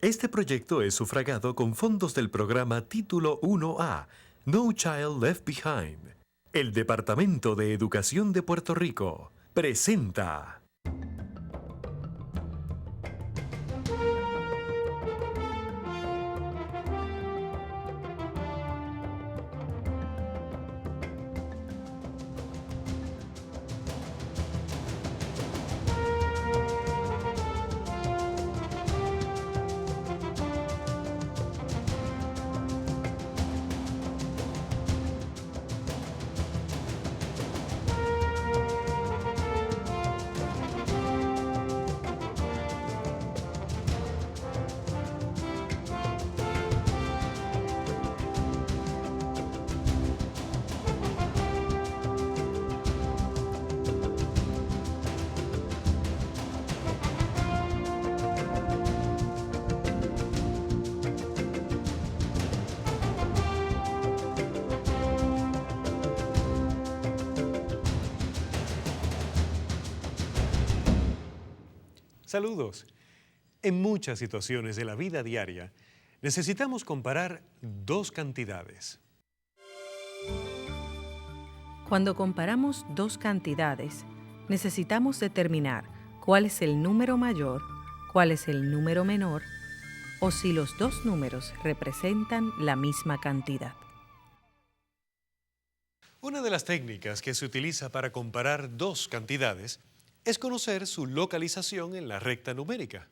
Este proyecto es sufragado con fondos del programa Título 1A, No Child Left Behind. El Departamento de Educación de Puerto Rico presenta. Saludos. En muchas situaciones de la vida diaria, necesitamos comparar dos cantidades. Cuando comparamos dos cantidades, necesitamos determinar cuál es el número mayor, cuál es el número menor, o si los dos números representan la misma cantidad. Una de las técnicas que se utiliza para comparar dos cantidades es conocer su localización en la recta numérica.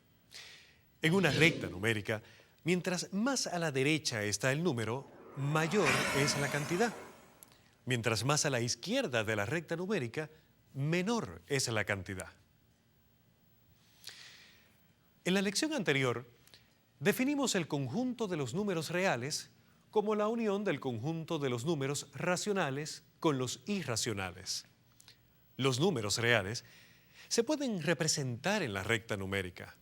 En una recta numérica, mientras más a la derecha está el número, mayor es la cantidad. Mientras más a la izquierda de la recta numérica, menor es la cantidad. En la lección anterior, definimos el conjunto de los números reales como la unión del conjunto de los números racionales con los irracionales. Los números reales se pueden representar en la recta numérica.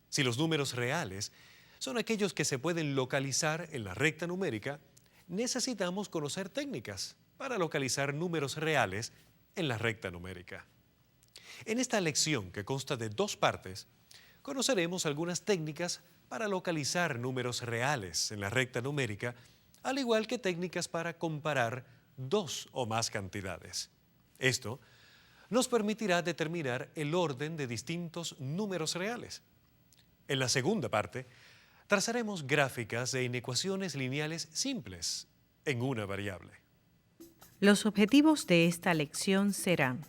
Si los números reales son aquellos que se pueden localizar en la recta numérica, necesitamos conocer técnicas para localizar números reales en la recta numérica. En esta lección, que consta de dos partes, conoceremos algunas técnicas para localizar números reales en la recta numérica, al igual que técnicas para comparar dos o más cantidades. Esto nos permitirá determinar el orden de distintos números reales. En la segunda parte, trazaremos gráficas de inecuaciones lineales simples en una variable. Los objetivos de esta lección serán: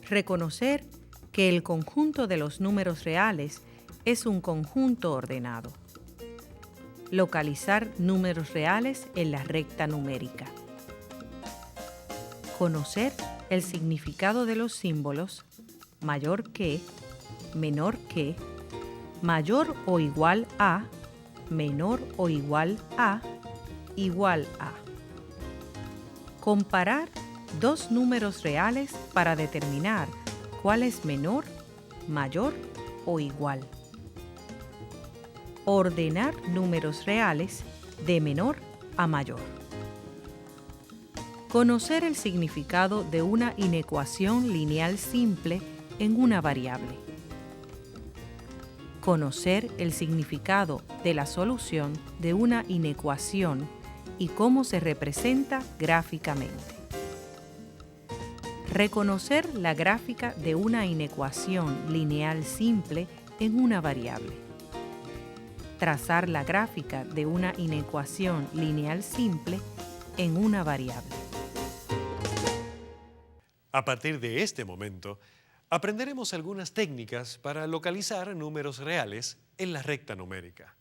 reconocer que el conjunto de los números reales es un conjunto ordenado. Localizar números reales en la recta numérica. Conocer el significado de los símbolos mayor que, menor que, mayor o igual a, menor o igual a, igual a. Comparar dos números reales para determinar cuál es menor, mayor o igual. Ordenar números reales de menor a mayor. Conocer el significado de una inecuación lineal simple en una variable. Conocer el significado de la solución de una inecuación y cómo se representa gráficamente. Reconocer la gráfica de una inecuación lineal simple en una variable. Trazar la gráfica de una inecuación lineal simple en una variable. A partir de este momento, aprenderemos algunas técnicas para localizar números reales en la recta numérica.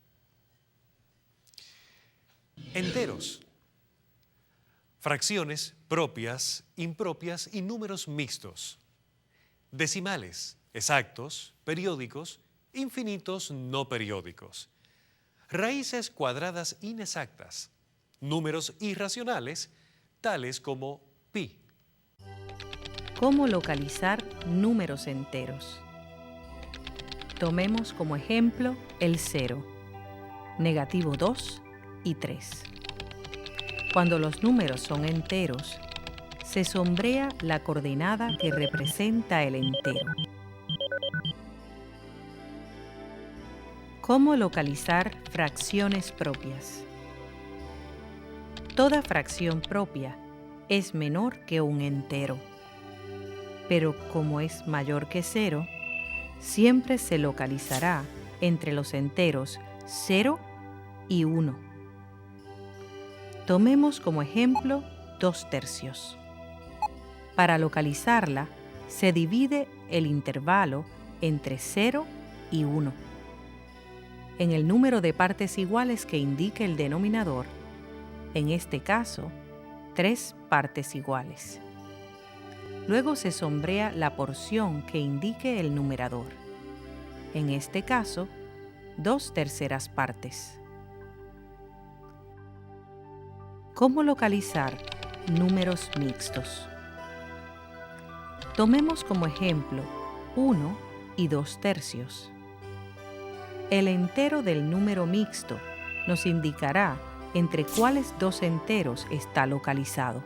Enteros, fracciones propias, impropias y números mixtos. Decimales, exactos, periódicos, infinitos no periódicos. Raíces cuadradas inexactas. Números irracionales, tales como pi. ¿Cómo localizar números enteros? Tomemos como ejemplo el 0, negativo 2 y 3. Cuando los números son enteros, se sombrea la coordenada que representa el entero. ¿Cómo localizar fracciones propias? Toda fracción propia es menor que un entero, pero como es mayor que 0, siempre se localizará entre los enteros 0 y 1. Tomemos como ejemplo 2/3. Para localizarla, se divide el intervalo entre 0 y 1. En el número de partes iguales que indique el denominador, en este caso, 3 partes iguales. Luego se sombrea la porción que indique el numerador, en este caso, 2/3 partes. ¿Cómo localizar números mixtos? Tomemos como ejemplo 1 y 2/3. El entero del número mixto nos indicará entre cuáles dos enteros está localizado.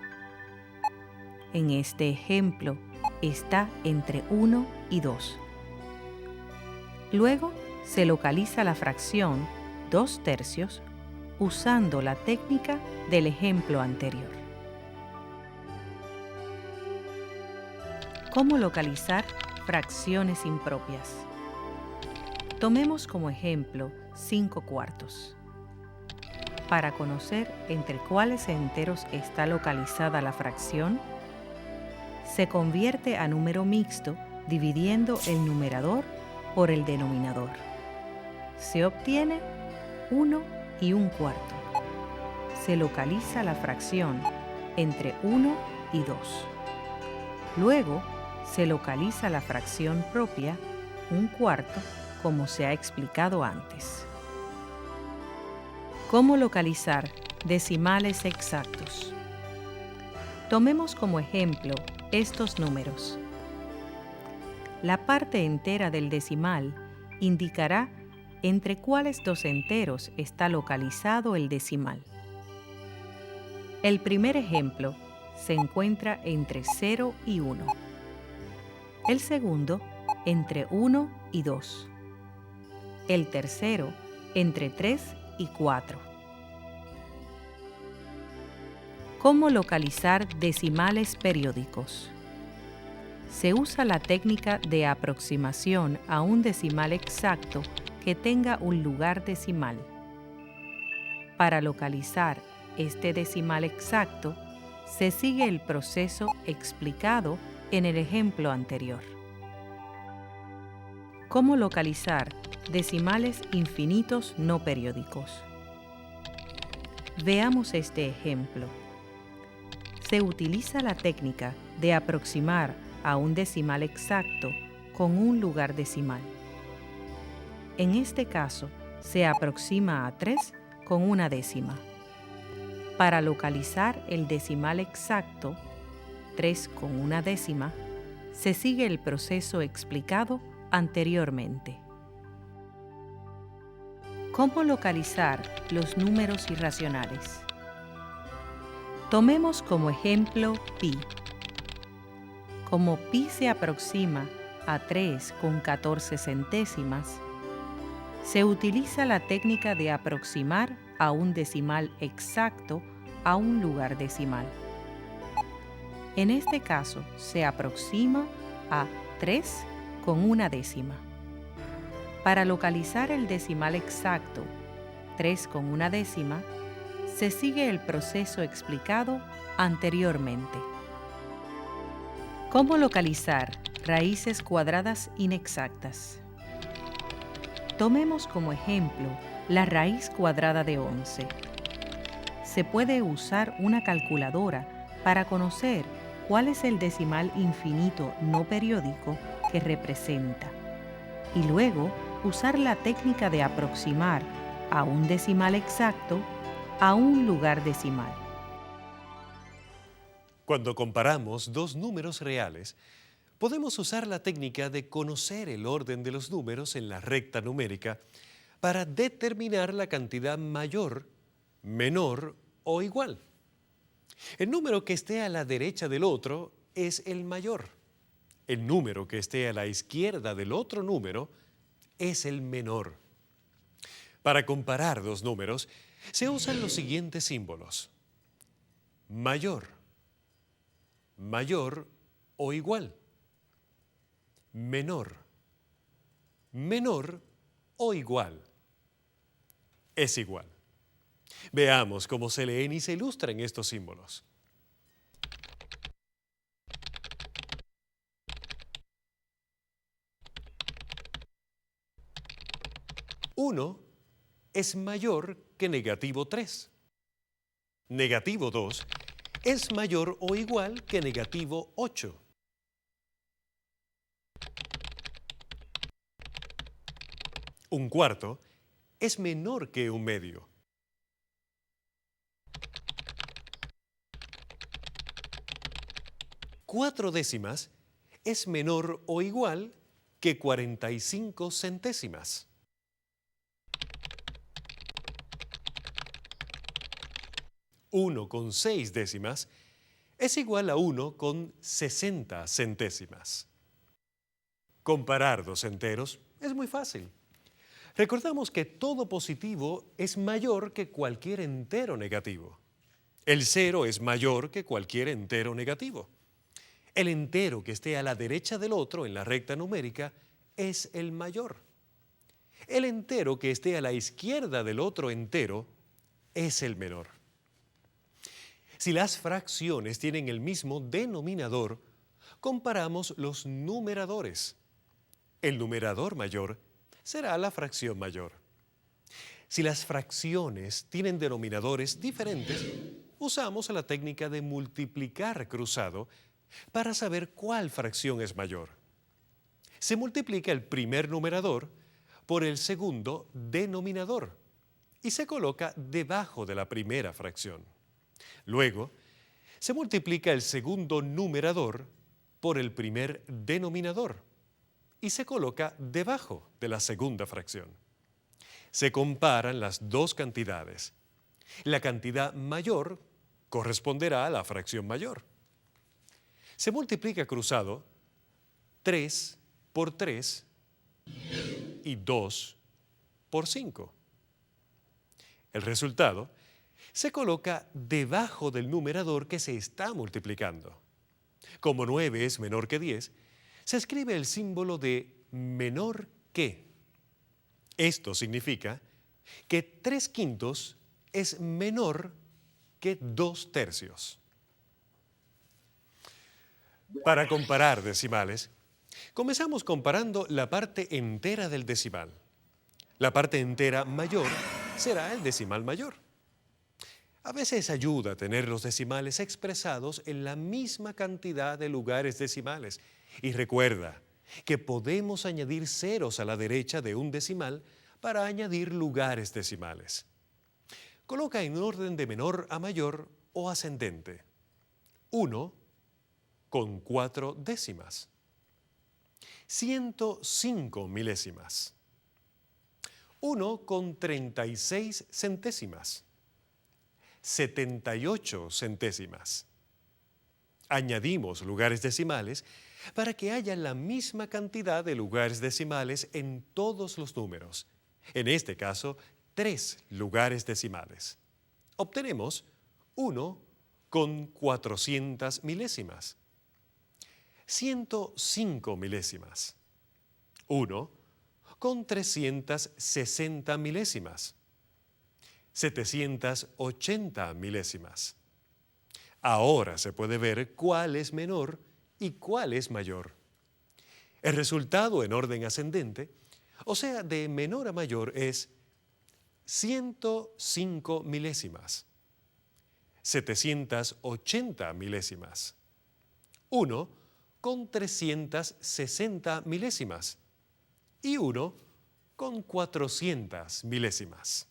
En este ejemplo está entre 1 y 2. Luego se localiza la fracción 2/3 usando la técnica del ejemplo anterior. ¿Cómo localizar fracciones impropias? Tomemos como ejemplo 5/4. Para conocer entre cuáles enteros está localizada la fracción, se convierte a número mixto dividiendo el numerador por el denominador. Se obtiene 1 y 1/4. Se localiza la fracción entre 1 y 2. Luego, se localiza la fracción propia 1/4, como se ha explicado antes. ¿Cómo localizar decimales exactos? Tomemos como ejemplo estos números. La parte entera del decimal indicará entre cuáles dos enteros está localizado el decimal. El primer ejemplo se encuentra entre 0 y 1. El segundo entre 1 y 2. El tercero entre 3 y 4. ¿Cómo localizar decimales periódicos? Se usa la técnica de aproximación a un decimal exacto que tenga un lugar decimal. Para localizar este decimal exacto, se sigue el proceso explicado en el ejemplo anterior. ¿Cómo localizar decimales infinitos no periódicos? Veamos este ejemplo. Se utiliza la técnica de aproximar a un decimal exacto con un lugar decimal. En este caso, se aproxima a 3 con una décima. Para localizar el decimal exacto, 3 con una décima, se sigue el proceso explicado anteriormente. ¿Cómo localizar los números irracionales? Tomemos como ejemplo pi. Como pi se aproxima a 3 con 14 centésimas, se utiliza la técnica de aproximar a un decimal exacto a un lugar decimal. En este caso, se aproxima a 3 con una décima. Para localizar el decimal exacto, 3 con una décima, se sigue el proceso explicado anteriormente. ¿Cómo localizar raíces cuadradas inexactas? Tomemos como ejemplo la raíz cuadrada de 11. Se puede usar una calculadora para conocer cuál es el decimal infinito no periódico que representa, y luego usar la técnica de aproximar a un decimal exacto a un lugar decimal. Cuando comparamos dos números reales, podemos usar la técnica de conocer el orden de los números en la recta numérica para determinar la cantidad mayor, menor o igual. El número que esté a la derecha del otro es el mayor. El número que esté a la izquierda del otro número es el menor. Para comparar dos números, se usan los siguientes símbolos: mayor, mayor o igual; menor, menor o igual; es igual. Veamos cómo se leen y se ilustran estos símbolos. Uno es mayor que negativo 3. Negativo 2 es mayor o igual que negativo 8. Un cuarto es menor que un medio. Cuatro décimas es menor o igual que 45 centésimas. Uno con 6 décimas es igual a 1 con 60 centésimas. Comparar dos enteros es muy fácil. Recordamos que todo positivo es mayor que cualquier entero negativo. El cero es mayor que cualquier entero negativo. El entero que esté a la derecha del otro en la recta numérica es el mayor. El entero que esté a la izquierda del otro entero es el menor. Si las fracciones tienen el mismo denominador, comparamos los numeradores. El numerador mayor será la fracción mayor. Si las fracciones tienen denominadores diferentes, usamos la técnica de multiplicar cruzado para saber cuál fracción es mayor. Se multiplica el primer numerador por el segundo denominador y se coloca debajo de la primera fracción. Luego, se multiplica el segundo numerador por el primer denominador y se coloca debajo de la segunda fracción. Se comparan las dos cantidades. La cantidad mayor corresponderá a la fracción mayor. Se multiplica cruzado 3 por 3 y 2 por 5. El resultado se coloca debajo del numerador que se está multiplicando. Como 9 es menor que 10, se escribe el símbolo de menor que. Esto significa que 3/5 es menor que 2/3. Para comparar decimales, comenzamos comparando la parte entera del decimal. La parte entera mayor será el decimal mayor. A veces ayuda a tener los decimales expresados en la misma cantidad de lugares decimales. Y recuerda que podemos añadir ceros a la derecha de un decimal para añadir lugares decimales. Coloca en orden de menor a mayor o ascendente. 1 con 4 décimas. 105 milésimas. 1 con 36 centésimas. 78 centésimas. Añadimos lugares decimales para que haya la misma cantidad de lugares decimales en todos los números. En este caso, 3 lugares decimales. Obtenemos 1 con 400 milésimas. 105 milésimas. 1 con 360 milésimas. 780 milésimas. Ahora se puede ver cuál es menor y cuál es mayor. El resultado en orden ascendente, o sea, de menor a mayor, es 105 milésimas, 780 milésimas, 1 con 360 milésimas y 1 con 400 milésimas.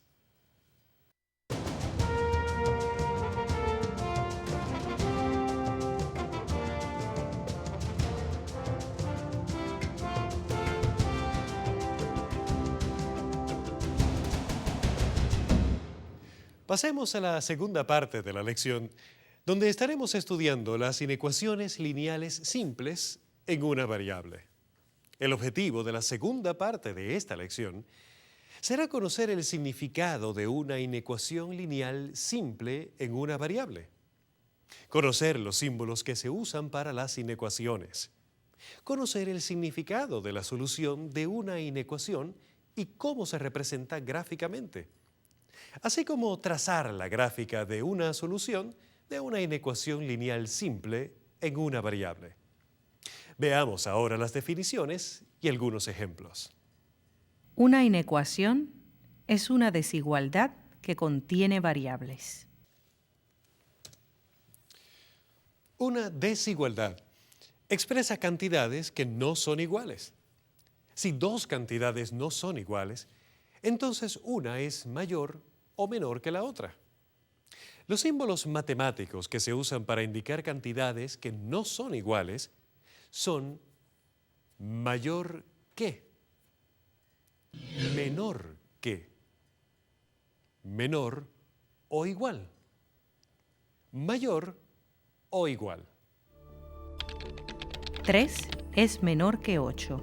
Pasemos a la segunda parte de la lección, donde estaremos estudiando las inecuaciones lineales simples en una variable. El objetivo de la segunda parte de esta lección será conocer el significado de una inecuación lineal simple en una variable. Conocer los símbolos que se usan para las inecuaciones. Conocer el significado de la solución de una inecuación y cómo se representa gráficamente. Así como trazar la gráfica de una solución de una inecuación lineal simple en una variable. Veamos ahora las definiciones y algunos ejemplos. Una inecuación es una desigualdad que contiene variables. Una desigualdad expresa cantidades que no son iguales. Si dos cantidades no son iguales, entonces una es mayor o menor que la otra. Los símbolos matemáticos que se usan para indicar cantidades que no son iguales son mayor que, menor que, menor o igual, mayor o igual. 3 es menor que 8.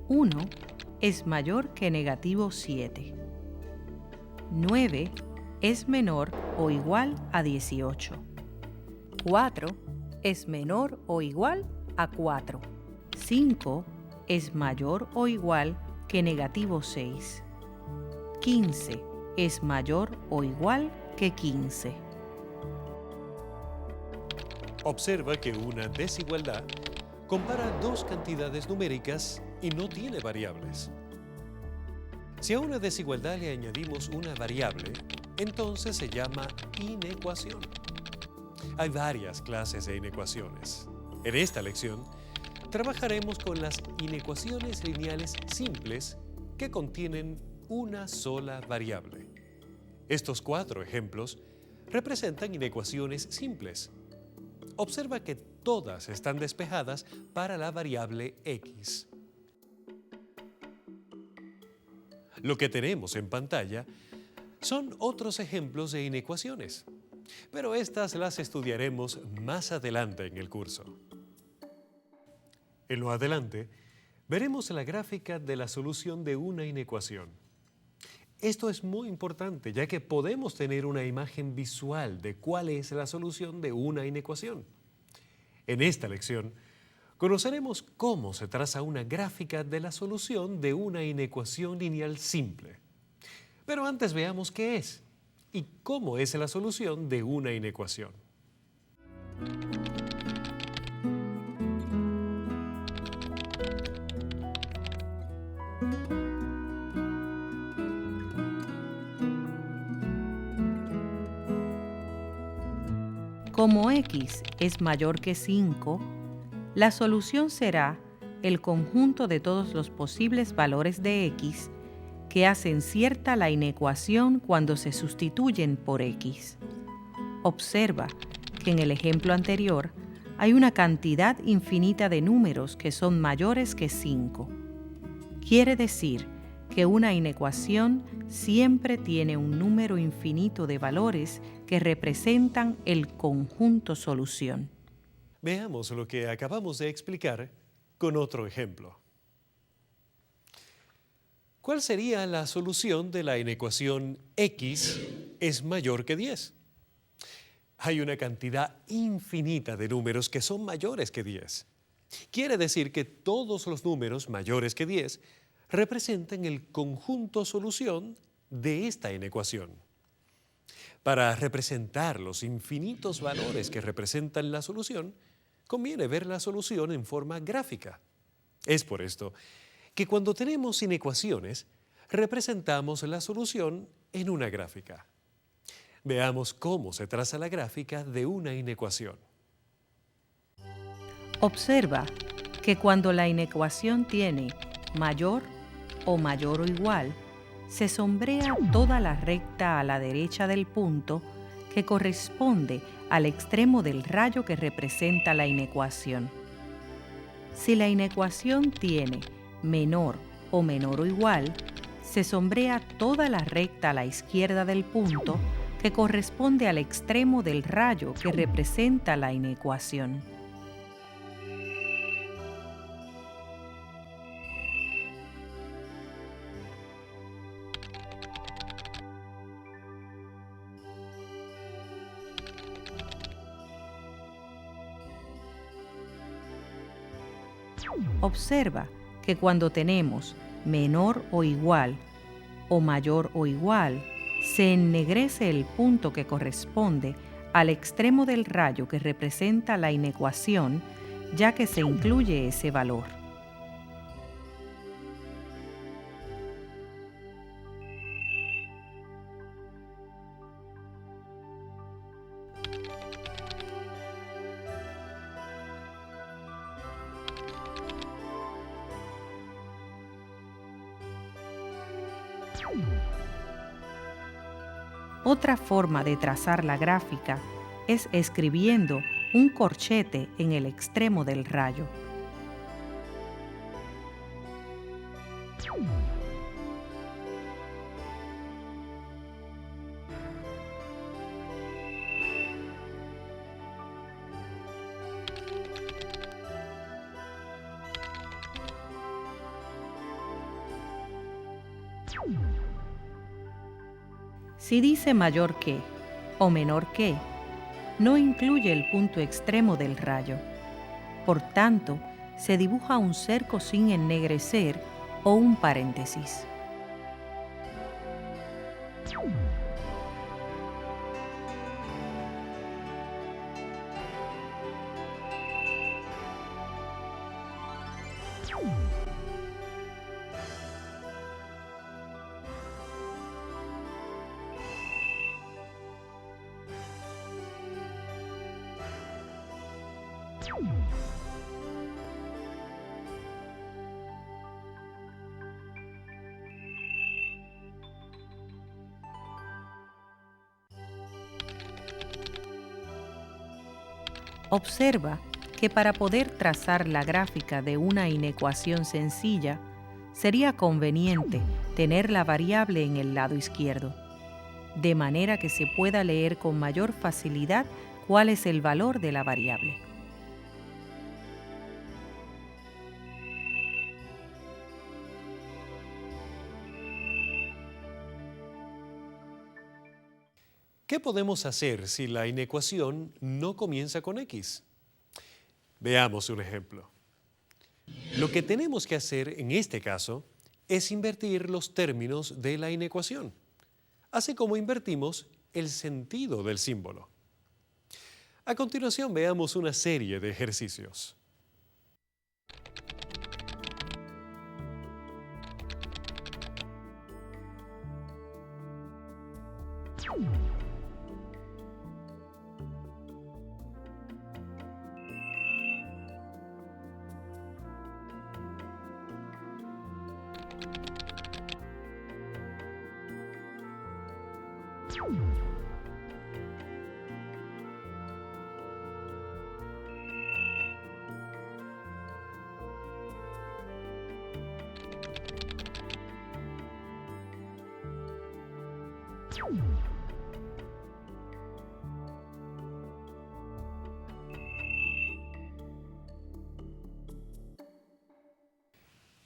1 es mayor que negativo 7. 9 es menor o igual a 18. 4 es menor o igual a 4. 5 es mayor o igual que negativo 6. 15 es mayor o igual que 15. Observa que una desigualdad compara dos cantidades numéricas y no tiene variables. Si a una desigualdad le añadimos una variable, entonces se llama inecuación. Hay varias clases de inecuaciones. En esta lección, trabajaremos con las inecuaciones lineales simples que contienen una sola variable. Estos 4 ejemplos representan inecuaciones simples. Observa que todas están despejadas para la variable x. Lo que tenemos en pantalla son otros ejemplos de inecuaciones, pero estas las estudiaremos más adelante en el curso. En lo adelante, veremos la gráfica de la solución de una inecuación. Esto es muy importante, ya que podemos tener una imagen visual de cuál es la solución de una inecuación. En esta lección, conoceremos cómo se traza una gráfica de la solución de una inecuación lineal simple. Pero antes veamos qué es y cómo es la solución de una inecuación. Como x es mayor que 5, la solución será el conjunto de todos los posibles valores de x que hacen cierta la inecuación cuando se sustituyen por x. Observa que en el ejemplo anterior hay una cantidad infinita de números que son mayores que 5. Quiere decir que una inecuación siempre tiene un número infinito de valores que representan el conjunto solución. Veamos lo que acabamos de explicar con otro ejemplo. ¿Cuál sería la solución de la inecuación x es mayor que 10? Hay una cantidad infinita de números que son mayores que 10. Quiere decir que todos los números mayores que 10 representan el conjunto solución de esta inecuación. Para representar los infinitos valores que representan la solución, conviene ver la solución en forma gráfica. Es por esto que cuando tenemos inecuaciones, representamos la solución en una gráfica. Veamos cómo se traza la gráfica de una inecuación. Observa que cuando la inecuación tiene mayor o igual, se sombrea toda la recta a la derecha del punto que corresponde al extremo del rayo que representa la inecuación. Si la inecuación tiene menor o igual, se sombrea toda la recta a la izquierda del punto que corresponde al extremo del rayo que representa la inecuación. Observa que cuando tenemos menor o igual o mayor o igual, se ennegrece el punto que corresponde al extremo del rayo que representa la inecuación, ya que se incluye ese valor. Otra forma de trazar la gráfica es escribiendo un corchete en el extremo del rayo. Si dice mayor que o menor que, no incluye el punto extremo del rayo. Por tanto, se dibuja un cerco sin ennegrecer o un paréntesis. Observa que para poder trazar la gráfica de una inecuación sencilla, sería conveniente tener la variable en el lado izquierdo, de manera que se pueda leer con mayor facilidad cuál es el valor de la variable. ¿Qué podemos hacer si la inecuación no comienza con x? Veamos un ejemplo. Lo que tenemos que hacer en este caso es invertir los términos de la inecuación, así como invertimos el sentido del símbolo. A continuación veamos una serie de ejercicios.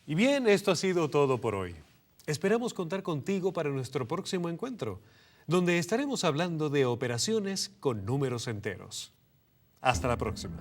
Y bien, esto ha sido todo por hoy. Esperamos contar contigo para nuestro próximo encuentro, donde estaremos hablando de operaciones con números enteros. Hasta la próxima.